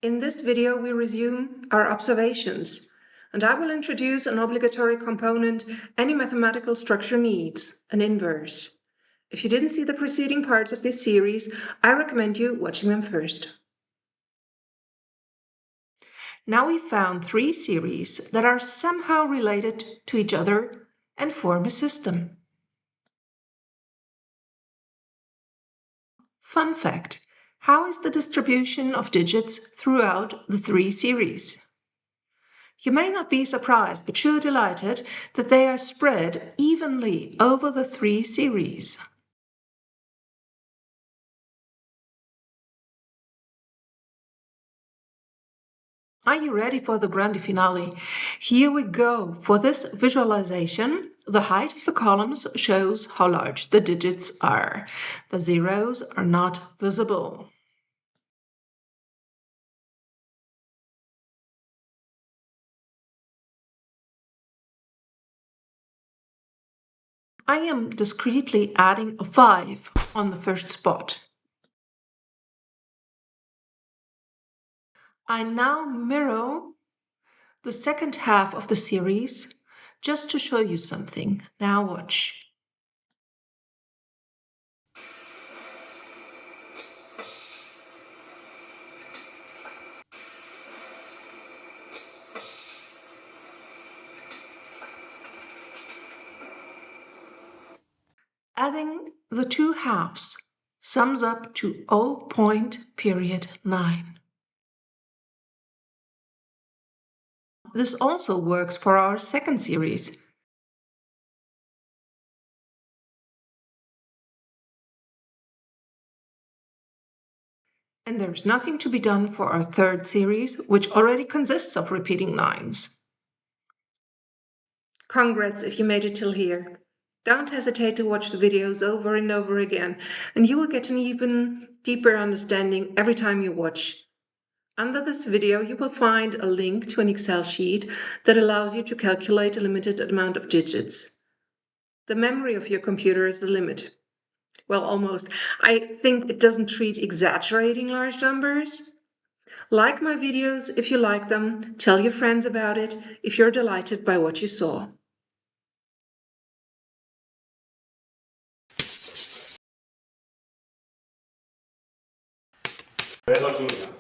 In this video, we resume our observations, and I will introduce an obligatory component any mathematical structure needs, an inverse. If you didn't see the preceding parts of this series, I recommend you watching them first. Now we've found three series that are somehow related to each other and form a system. Fun fact: how is the distribution of digits throughout the three series? You may not be surprised, but sure delighted that they are spread evenly over the three series. Are you ready for the grand finale? Here we go. For this visualization, the height of the columns shows how large the digits are. The zeros are not visible. I am discretely adding a 5 on the first spot. I now mirror the second half of the series just to show you something. Now watch. Adding the two halves sums up to 0.9. This also works for our second series. And there's nothing to be done for our third series, which already consists of repeating nines. Congrats if you made it till here. Don't hesitate to watch the videos over and over again, and you will get an even deeper understanding every time you watch. Under this video, you will find a link to an Excel sheet that allows you to calculate a limited amount of digits. The memory of your computer is the limit. Well, almost. I think it doesn't treat exaggerating large numbers. Like my videos if you like them, tell your friends about it if you're delighted by what you saw. 왜 사주느냐?